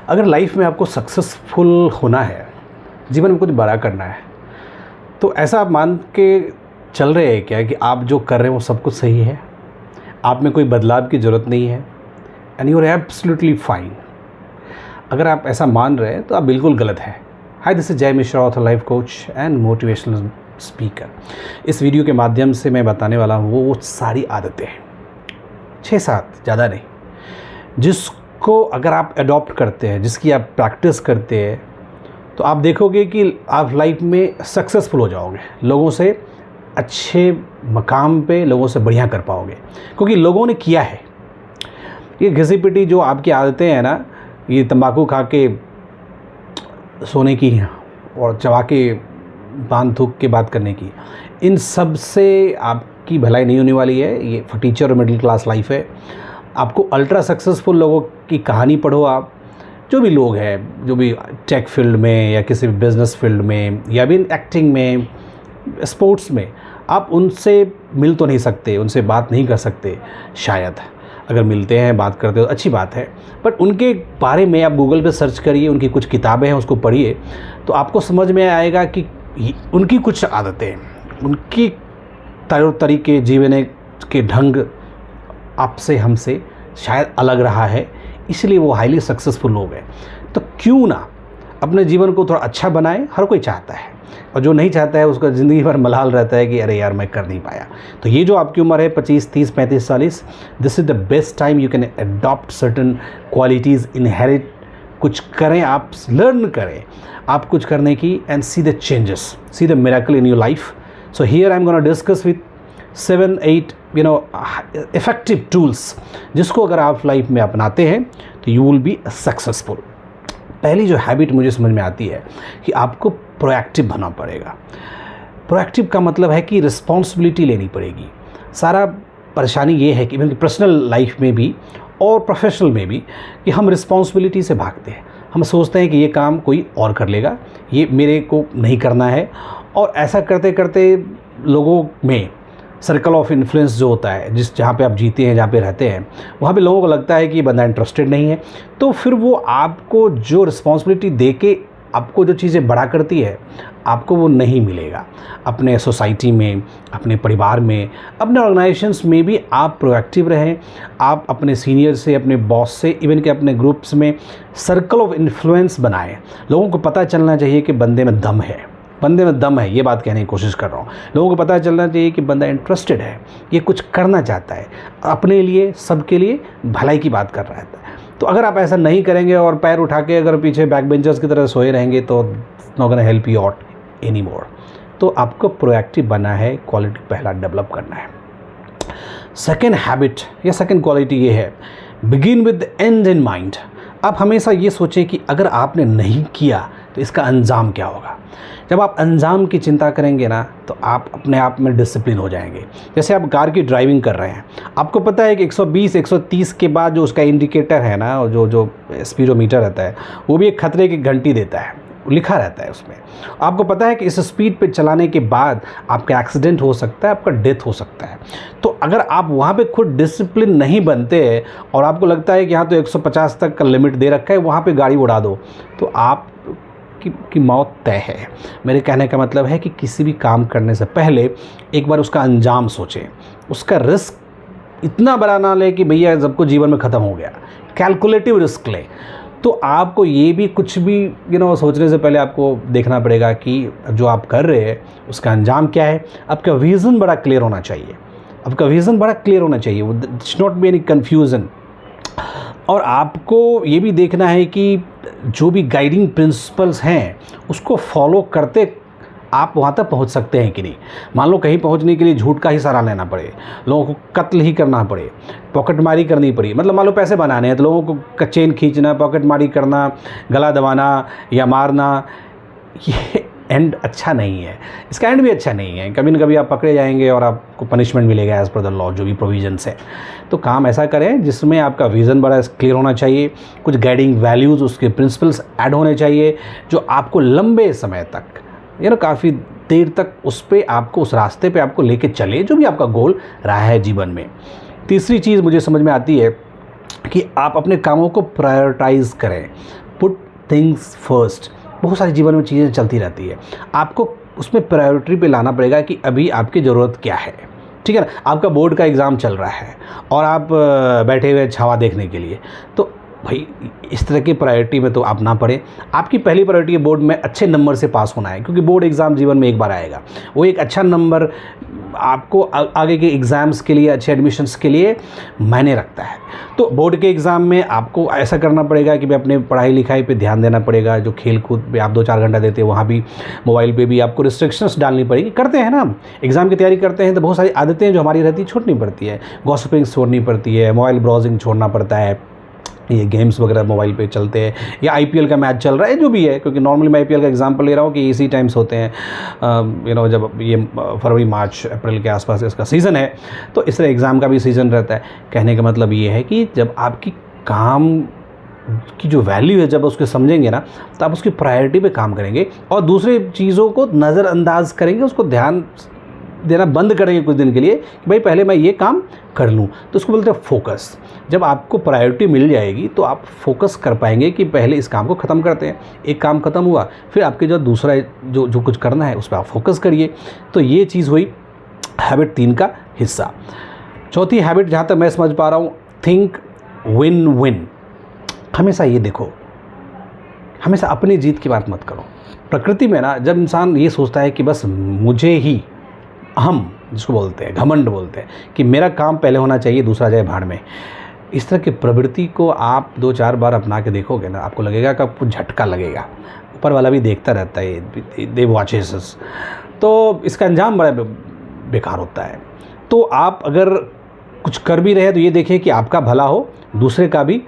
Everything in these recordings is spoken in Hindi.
अगर लाइफ में आपको सक्सेसफुल होना है, जीवन में कुछ बड़ा करना है, तो ऐसा आप मान के चल रहे हैं क्या कि आप जो कर रहे हैं वो सब कुछ सही है, आप में कोई बदलाव की ज़रूरत नहीं है and you are absolutely fine? अगर आप ऐसा मान रहे हैं तो आप बिल्कुल गलत है। हाय, दिस इज जय Mishra, author, life coach and motivational speaker. इस वीडियो के माध्यम से मैं बताने वाला हूँ वो सारी आदतें हैं, 6-7 ज़्यादा नहीं, जिसको अगर आप अडॉप्ट करते हैं, जिसकी आप प्रैक्टिस करते हैं, तो आप देखोगे कि आप लाइफ में सक्सेसफुल हो जाओगे, लोगों से अच्छे मकाम पे, लोगों से बढ़िया कर पाओगे, क्योंकि लोगों ने किया है। ये घिसी पिटी जो आपकी आदतें हैं ना, ये तंबाकू खा के सोने की और चबा के पान थूक के बात करने की, इन सब से आपकी भलाई नहीं होने वाली है। ये टीचर और मिडिल क्लास लाइफ है। आपको अल्ट्रा सक्सेसफुल लोगों की कहानी पढ़ो, आप जो भी लोग हैं, जो भी टेक फील्ड में या किसी भी बिजनेस फील्ड में या भी एक्टिंग में, स्पोर्ट्स में, आप उनसे मिल तो नहीं सकते, उनसे बात नहीं कर सकते शायद। अगर मिलते हैं, बात करते हो तो अच्छी बात है, बट उनके बारे में आप गूगल पे सर्च करिए, उनकी कुछ किताबें हैं उसको पढ़िए, तो आपको समझ में आएगा कि उनकी कुछ आदतें, उनकी तरीके, जीवन के ढंग आपसे, हमसे शायद अलग रहा है, इसलिए वो हाईली सक्सेसफुल लोग हैं। तो क्यों ना अपने जीवन को थोड़ा अच्छा बनाए। हर कोई चाहता है, और जो नहीं चाहता है उसका ज़िंदगी भर मलाल रहता है कि अरे यार मैं कर नहीं पाया। तो ये जो आपकी उम्र है 25, 30, 35, 40, this is the best time you can adopt certain qualities, inherit, कुछ करें, आप लर्न करें आप कुछ करने की, and see the changes, see the miracle in your life. So here I am gonna discuss with 7-8 effective tools, जिसको अगर आप लाइफ में अपनाते हैं तो यू विल बी सक्सेसफुल। पहली जो हैबिट मुझे समझ में आती है कि आपको प्रोएक्टिव बनना पड़ेगा। प्रोएक्टिव का मतलब है कि रिस्पॉन्सिबिलिटी लेनी पड़ेगी। सारा परेशानी ये है कि पर्सनल लाइफ में भी और प्रोफेशनल में भी कि हम रिस्पॉन्सिबिलिटी से भागते हैं। हम सोचते हैं कि ये काम कोई और कर लेगा, ये मेरे को नहीं करना है, और ऐसा करते करते लोगों में सर्कल ऑफ इन्फ्लुएंस जो होता है, जहाँ पे आप जीते हैं, जहाँ पे रहते हैं, वहाँ पे लोगों को लगता है कि ये बंदा इंटरेस्टेड नहीं है, तो फिर वो आपको जो रिस्पॉन्सिबिलिटी दे के आपको जो चीज़ें बड़ा करती है, आपको वो नहीं मिलेगा। अपने सोसाइटी में, अपने परिवार में, अपने ऑर्गेनाइजेशंस में भी आप प्रोएक्टिव रहें। आप अपने सीनियर से, अपने बॉस से, इवन के अपने ग्रुप्स में सर्कल ऑफ इन्फ्लुएंस बनाएं। लोगों को पता चलना चाहिए कि बंदे में दम है, बंदे में दम है, ये बात कहने की कोशिश कर रहा हूँ। लोगों को पता चलना चाहिए कि बंदा इंटरेस्टेड है, ये कुछ करना चाहता है, अपने लिए, सबके लिए भलाई की बात कर रहा है। तो अगर आप ऐसा नहीं करेंगे और पैर उठा के अगर पीछे बैक बेंचर्स की तरह सोए रहेंगे तो not gonna help you out any more. तो आपको प्रोएक्टिव बनना है, क्वालिटी पहला डेवलप करना है। सेकेंड हैबिट या सेकेंड क्वालिटी ये है, begin with the and in mind. आप हमेशा ये सोचें कि अगर आपने नहीं किया तो इसका अंजाम क्या होगा। जब आप अंजाम की चिंता करेंगे ना, तो आप अपने आप में डिसिप्लिन हो जाएंगे। जैसे आप कार की ड्राइविंग कर रहे हैं, आपको पता है कि 120, 130 के बाद जो उसका इंडिकेटर है ना, जो स्पीडोमीटर रहता है, वो भी एक खतरे की घंटी देता है, लिखा रहता है उसमें। आपको पता है कि इस स्पीड पे चलाने के बाद आपका एक्सीडेंट हो सकता है, आपका डेथ हो सकता है। तो अगर आप वहाँ पे खुद डिसिप्लिन नहीं बनते हैं और आपको लगता है कि यहाँ तो 150 तक का लिमिट दे रखा है, वहाँ पे गाड़ी उड़ा दो, तो आप की मौत तय है। मेरे कहने का मतलब है कि किसी भी काम करने से पहले एक बार उसका अंजाम सोचें, उसका रिस्क इतना बड़ा ना ले कि भैया सबको जीवन में ख़त्म हो गया। कैलकुलेटिव रिस्क लें। तो आपको ये भी कुछ भी सोचने से पहले आपको देखना पड़ेगा कि जो आप कर रहे हैं उसका अंजाम क्या है। आपका विज़न बड़ा क्लियर होना चाहिए, आपका विज़न बड़ा क्लियर होना चाहिए, it's not be any confusion. और आपको ये भी देखना है कि जो भी गाइडिंग प्रिंसिपल्स हैं उसको फॉलो करते आप वहाँ तक पहुँच सकते हैं कि नहीं। मान लो कहीं पहुँचने के लिए झूठ का ही सहारा लेना पड़े, लोगों को कत्ल ही करना पड़े, पॉकेटमारी करनी पड़ी, मतलब मान लो पैसे बनाने हैं तो लोगों को चेन खींचना, पॉकेटमारी करना, गला दबाना या मारना, ये एंड अच्छा नहीं है। इसका एंड भी अच्छा नहीं है। कभी न कभी आप पकड़े जाएंगे और आपको पनिशमेंट मिलेगा एज़ पर द लॉ, जो भी प्रोविजंस है। तो काम ऐसा करें जिसमें आपका विज़न बड़ा क्लियर होना चाहिए, कुछ गाइडिंग वैल्यूज़, उसके प्रिंसिपल्स ऐड होने चाहिए जो आपको लंबे समय तक काफ़ी देर तक उस पर आपको, उस रास्ते पे आपको लेके चले, जो भी आपका गोल रहा है जीवन में। तीसरी चीज़ मुझे समझ में आती है कि आप अपने कामों को प्रायोरिटाइज़ करें, पुट थिंग्स फर्स्ट। बहुत सारी जीवन में चीज़ें चलती रहती है, आपको उसमें प्रायोरिटी पे लाना पड़ेगा कि अभी आपकी ज़रूरत क्या है। ठीक है ना, आपका बोर्ड का एग्ज़ाम चल रहा है और आप बैठे हुए छावा देखने के लिए, तो भाई इस तरह की प्रायोरिटी में तो आप ना पढ़ें। आपकी पहली प्रायोरिटी है बोर्ड में अच्छे नंबर से पास होना है, क्योंकि बोर्ड एग्ज़ाम जीवन में एक बार आएगा। वो एक अच्छा नंबर आपको आगे के एग्ज़ाम्स के लिए, अच्छे एडमिशन्स के लिए मायने रखता है। तो बोर्ड के एग्ज़ाम में आपको ऐसा करना पड़ेगा कि भाई अपने पढ़ाई लिखाई पे ध्यान देना पड़ेगा। जो खेल कूद पे आप 2-4 घंटा देते हैं, वहाँ भी मोबाइल पे भी आपको रिस्ट्रिक्शंस डालनी पड़ेगी। करते हैं ना, एग्ज़ाम की तैयारी करते हैं तो बहुत सारी आदतें जो हमारी रहती है छूटनी पड़ती है। गॉसिपिंग छोड़नी पड़ती है, मोबाइल ब्राउजिंग छोड़ना पड़ता है, ये गेम्स वगैरह मोबाइल पे चलते हैं, या आईपीएल का मैच चल रहा है, जो भी है। क्योंकि नॉर्मली मैं आईपीएल का एग्जांपल ले रहा हूँ कि इसी टाइम्स होते हैं, जब ये फरवरी मार्च अप्रैल के आसपास इसका सीज़न है, तो इस तरह एग्ज़ाम का भी सीज़न रहता है। कहने का मतलब ये है कि जब आपकी काम की जो वैल्यू है, जब उसको समझेंगे ना, तो आप उसकी प्रायोरिटी पे काम करेंगे और दूसरी चीज़ों को नज़रअंदाज करेंगे, उसको ध्यान देना बंद करेंगे कुछ दिन के लिए कि भाई पहले मैं ये काम कर लूँ। तो उसको बोलते हैं फोकस। जब आपको प्रायोरिटी मिल जाएगी तो आप फोकस कर पाएंगे कि पहले इस काम को ख़त्म करते हैं। एक काम ख़त्म हुआ, फिर आपके जो दूसरा जो कुछ करना है उस पर आप फोकस करिए। तो ये चीज़ हुई हैबिट 3 का हिस्सा। चौथी हैबिट जहाँ तक मैं समझ पा रहा हूँ, थिंक विन विन। हमेशा ये देखो, हमेशा अपनी जीत की बात मत करो। प्रकृति में ना, जब इंसान ये सोचता है कि बस मुझे ही, हम जिसको बोलते हैं घमंड बोलते हैं, कि मेरा काम पहले होना चाहिए, दूसरा जाए भाड़ में, इस तरह की प्रवृत्ति को आप 2-4 बार अपना के देखोगे ना, आपको लगेगा कि आपको झटका लगेगा। ऊपर वाला भी देखता रहता है, दे वॉचेस अस। तो इसका अंजाम बड़ा बेकार होता है। तो आप अगर कुछ कर भी रहे तो ये देखिए कि आपका भला हो, दूसरे का भी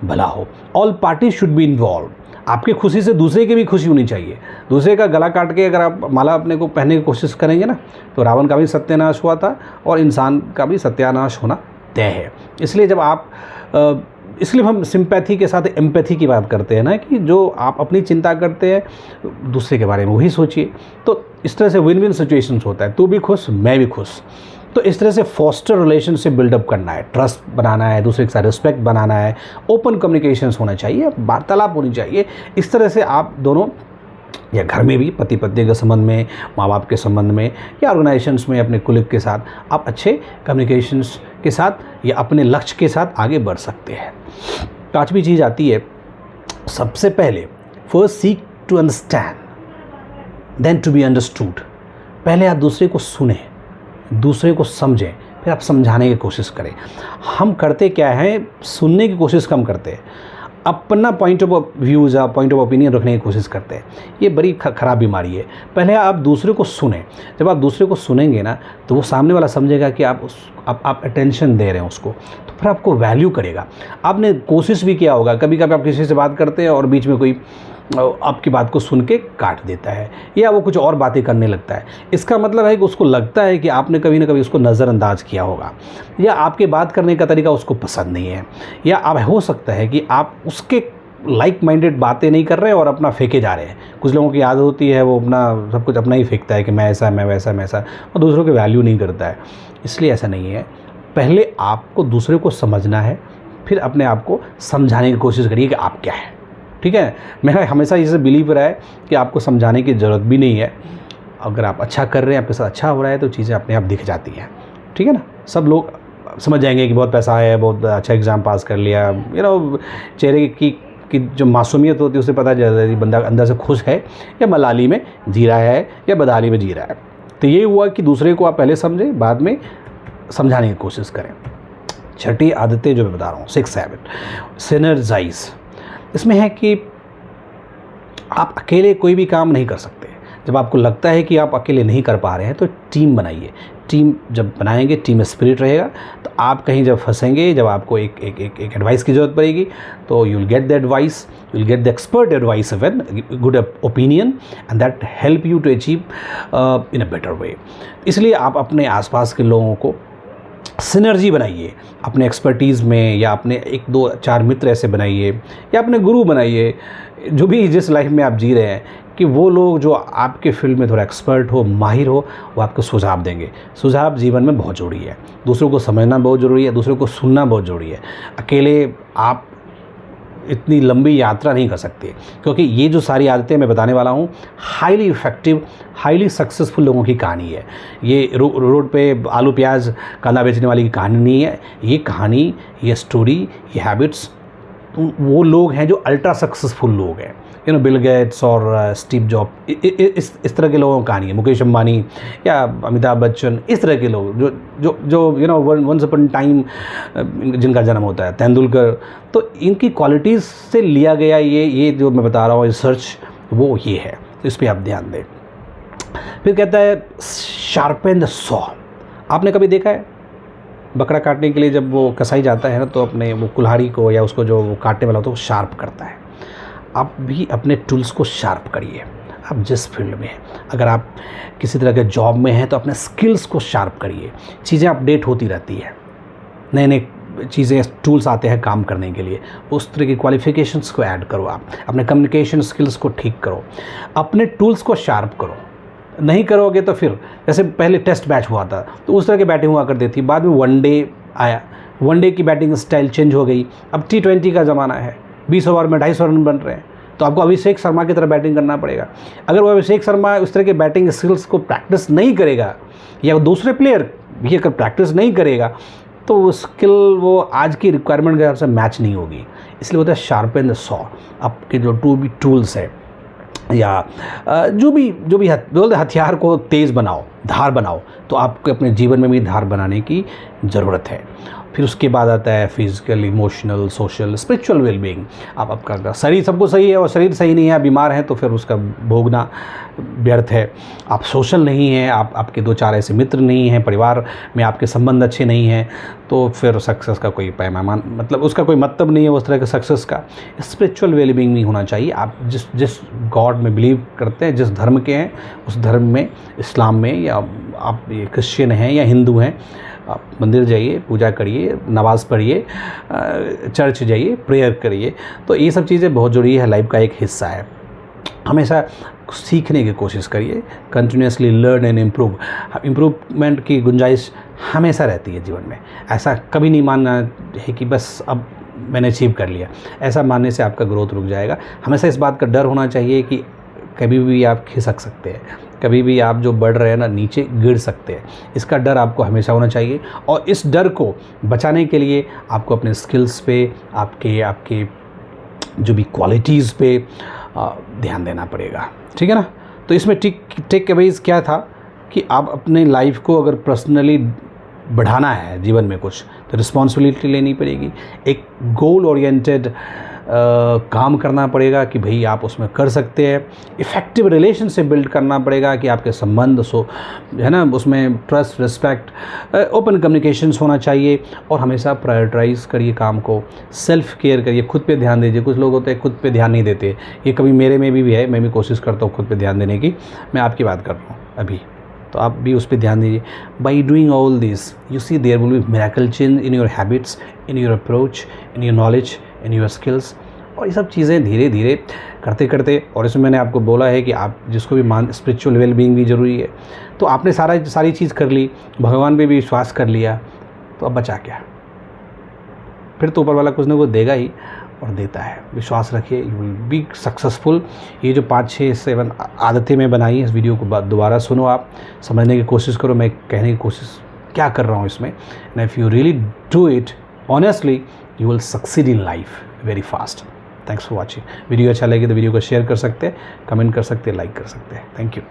भला हो। All party should be involve. आपकी खुशी से दूसरे की भी खुशी होनी चाहिए। दूसरे का गला काट के अगर आप माला अपने को पहनने की कोशिश करेंगे ना, तो रावण का भी सत्यानाश हुआ था और इंसान का भी सत्यानाश होना तय है। इसलिए जब आप इसलिए हम सिंपैथी के साथ एम्पैथी की बात करते हैं ना, कि जो आप अपनी चिंता करते हैं दूसरे के बारे में वही सोचिए। तो इस तरह से विन विन सिचुएशंस होता है, तू भी खुश मैं भी खुश। तो इस तरह से फॉस्टर रिलेशनशिप बिल्डअप करना है, ट्रस्ट बनाना है, दूसरे के साथ रिस्पेक्ट बनाना है, ओपन कम्युनिकेशंस होना चाहिए, वार्तालाप होनी चाहिए। इस तरह से आप दोनों, या घर में भी पति पत्नी के संबंध में, माँ बाप के संबंध में, या ऑर्गेनाइजेशंस में अपने कुलीग के साथ, आप अच्छे कम्युनिकेशंस के साथ या अपने लक्ष्य के साथ आगे बढ़ सकते हैं। पांचवी चीज़ आती है, सबसे पहले first seek to understand then to be understood. पहले आप दूसरे को सुने, दूसरे को समझें, फिर आप समझाने की कोशिश करें। हम करते क्या है, सुनने की कोशिश कम करते हैं, अपना पॉइंट ऑफ व्यूज़ या पॉइंट ऑफ ओपिनियन रखने की कोशिश करते हैं। ये बड़ी ख़राब बीमारी है। पहले आप दूसरे को सुनें। जब आप दूसरे को सुनेंगे ना, तो वो सामने वाला समझेगा कि आप अटेंशन दे रहे हैं उसको, तो फिर आपको वैल्यू करेगा। आपने कोशिश भी किया होगा, कभी कभी आप किसी से बात करते हैं और बीच में कोई आपकी बात को सुन के काट देता है, या वो कुछ और बातें करने लगता है। इसका मतलब है कि उसको लगता है कि आपने कभी ना कभी उसको नज़रअंदाज किया होगा, या आपके बात करने का तरीका उसको पसंद नहीं है, या अब हो सकता है कि आप उसके लाइक माइंडेड बातें नहीं कर रहे हैं और अपना फेंके जा रहे हैं। कुछ लोगों की आदत होती है, वो अपना सब कुछ अपना ही फेंकता है कि मैं ऐसा, मैं वैसा, मैं ऐसा, और दूसरों की वैल्यू नहीं करता है। इसलिए ऐसा नहीं है। पहले आपको दूसरे को समझना है, फिर अपने आप को समझाने की कोशिश करिए कि आप क्या है। ठीक है, मेरा हमेशा इसे बिलीव रहा है कि आपको समझाने की ज़रूरत भी नहीं है। अगर आप अच्छा कर रहे हैं, आपके साथ अच्छा हो रहा है, तो चीज़ें अपने आप दिख जाती हैं। ठीक है ना, सब लोग समझ जाएंगे कि बहुत पैसा है, बहुत अच्छा एग्ज़ाम पास कर लिया, चेहरे की जो मासूमियत होती है उससे पता चल जाता है कि बंदा अंदर से खुश है या मलाली में जी रहा है या बदहाली में जी रहा है। तो ये हुआ कि दूसरे को आप पहले समझें, बाद में समझाने की कोशिश करें। छठी आदतें जो मैं बता रहा हूँ, 6 हैबिट, सिनर्जाइज। इसमें है कि आप अकेले कोई भी काम नहीं कर सकते। जब आपको लगता है कि आप अकेले नहीं कर पा रहे हैं, तो टीम बनाइए। टीम जब बनाएंगे, टीम स्पिरिट रहेगा, तो आप कहीं जब फंसेंगे, जब आपको एक एडवाइस की ज़रूरत पड़ेगी, तो you will get the advice, you will get the expert advice of an good opinion, and that help you to achieve in a better way. इसलिए आप अपने आसपास के लोगों को सिनर्जी बनाइए, अपने एक्सपर्टीज़ में, या अपने 1-2-4 मित्र ऐसे बनाइए, या अपने गुरु बनाइए, जो भी जिस लाइफ में आप जी रहे हैं, कि वो लोग जो आपके फील्ड में थोड़ा एक्सपर्ट हो, माहिर हो, वो आपको सुझाव देंगे। सुझाव जीवन में बहुत ज़रूरी है। दूसरों को समझना बहुत ज़रूरी है, दूसरों को सुनना बहुत ज़रूरी है। अकेले आप इतनी लंबी यात्रा नहीं कर सकते, क्योंकि ये जो सारी आदतें मैं बताने वाला हूँ हाईली इफ़ेक्टिव, हाईली सक्सेसफुल लोगों की कहानी है। ये रोड पे आलू प्याज कांदा बेचने वाली की कहानी नहीं है। ये कहानी, ये स्टोरी, ये हैबिट्स वो लोग हैं जो अल्ट्रा सक्सेसफुल लोग हैं, बिल गेट्स और स्टीव जॉब, इस तरह के लोगों की कहानी है। मुकेश अंबानी या अमिताभ बच्चन, इस तरह के लोग जो वंस अपॉन टाइम जिनका जन्म होता है, तेंदुलकर, तो इनकी क्वालिटीज़ से लिया गया ये जो मैं बता रहा हूँ रिसर्च, वो ये है। तो इस पर आप ध्यान दें। फिर कहता है शार्पेन द सॉ। आपने कभी देखा है बकरा काटने के लिए जब वो कसाई जाता है ना, तो अपने वो कुल्हाड़ी को या उसको जो वो काटने वाला होता है वो शार्प करता है। आप भी अपने टूल्स को शार्प करिए। आप जिस फील्ड में हैं, अगर आप किसी तरह के जॉब में हैं तो अपने स्किल्स को शार्प करिए। चीज़ें अपडेट होती रहती है, नए नए चीज़ें, टूल्स आते हैं काम करने के लिए, उस तरह की क्वालिफ़िकेशंस को ऐड करो। आप अपने कम्युनिकेशन स्किल्स को ठीक करो, अपने टूल्स को शार्प करो। नहीं करोगे तो फिर जैसे पहले टेस्ट बैच हुआ था तो उस तरह की बैटिंग हुआ करती थी, बाद में वनडे आया, वनडे की बैटिंग स्टाइल चेंज हो गई, अब T20 का ज़माना है, 20 ओवर में 250 रन बन रहे हैं, तो आपको अभिषेक शर्मा की तरह बैटिंग करना पड़ेगा। अगर वो अभिषेक शर्मा उस तरह के बैटिंग स्किल्स को प्रैक्टिस नहीं करेगा या दूसरे प्लेयर भी अगर प्रैक्टिस नहीं करेगा तो वो स्किल वो आज की रिक्वायरमेंट के हिसाब से मैच नहीं होगी। इसलिए होता है शार्पेन द सॉ। आपके जो टूल्स है या जो भी हथियार को तेज़ बनाओ, धार बनाओ, तो आपको अपने जीवन में भी धार बनाने की ज़रूरत है। फिर उसके बाद आता है physical, emotional, social, spiritual wellbeing. आपका शरीर सबको सही है और शरीर सही नहीं है, आप बीमार हैं तो फिर उसका भोगना व्यर्थ है। आप सोशल नहीं हैं, आपके 2-4 ऐसे मित्र नहीं हैं, परिवार में आपके संबंध अच्छे नहीं हैं, तो फिर सक्सेस का कोई पैमाना, मतलब उसका कोई मतलब नहीं है उस तरह के सक्सेस का। स्पिरिचुअल वेलबींग नहीं होना चाहिए। आप जिस गॉड में बिलीव करते हैं, जिस धर्म के हैं, उस धर्म में, इस्लाम में, या आप क्रिश्चियन हैं या हिंदू हैं, आप मंदिर जाइए, पूजा करिए, नमाज़ पढ़िए, चर्च जाइए, प्रेयर करिए। तो ये सब चीज़ें बहुत ज़रूरी है, लाइफ का एक हिस्सा है। हमेशा सीखने की कोशिश करिए, continuously learn and improve. Improvement की गुंजाइश हमेशा रहती है जीवन में। ऐसा कभी नहीं मानना है कि बस अब मैंने अचीव कर लिया, ऐसा मानने से आपका ग्रोथ रुक जाएगा। हमेशा इस बात का डर होना चाहिए कि कभी भी आप खिसक सकते हैं, कभी भी आप जो बढ़ रहे हैं ना नीचे गिर सकते हैं। इसका डर आपको हमेशा होना चाहिए, और इस डर को बचाने के लिए आपको अपने स्किल्स पे, आपके जो भी क्वालिटीज़ पे ध्यान देना पड़ेगा, ठीक है ना। तो इसमें टेक अवेज क्या था कि आप अपने लाइफ को अगर पर्सनली बढ़ाना है जीवन में कुछ, तो रिस्पॉन्सिबिलिटी लेनी पड़ेगी, एक गोल ओरिएंटेड काम करना पड़ेगा कि भाई आप उसमें कर सकते हैं। इफ़ेक्टिव रिलेशनशिप बिल्ड करना पड़ेगा कि आपके संबंध है ना, उसमें ट्रस्ट, रिस्पेक्ट, ओपन कम्युनिकेशंस होना चाहिए, और हमेशा प्रायोरिटाइज़ करिए काम को, सेल्फ केयर करिए, खुद पे ध्यान दीजिए। कुछ लोग होते हैं खुद पे ध्यान नहीं देते, ये कभी मेरे में भी है, मैं भी कोशिश करता हूँ खुद पे ध्यान देने की। मैं आपकी बात कर रहा हूँ अभी, तो आप भी उस पर ध्यान दीजिए। By doing all this you see there will be miracle change in your habits, in your approach, in your knowledge, in your skills. और ये सब चीज़ें धीरे धीरे करते करते, और इसमें मैंने आपको बोला है कि आप जिसको भी स्पिरिचुअल वेलबींग भी ज़रूरी है, तो आपने सारी चीज़ कर ली, भगवान पे भी विश्वास कर लिया, तो अब बचा क्या? फिर तो ऊपर वाला कुछ ना कुछ देगा ही, और देता है। विश्वास रखिए, यू विल बी सक्सेसफुल। ये जो 5, 6, 7 आदतें मैं बनाई, इस वीडियो को दोबारा सुनो, आप समझने की कोशिश करो मैं कहने की कोशिश क्या कर रहा हूँ इसमें। And if you really do it honestly, you will succeed in life very fast. Thanks for watching. Video अच्छा लगे तो वीडियो को शेयर कर सकते हैं, कमेंट कर सकते हैं, लाइक कर सकते हैं। Thank you.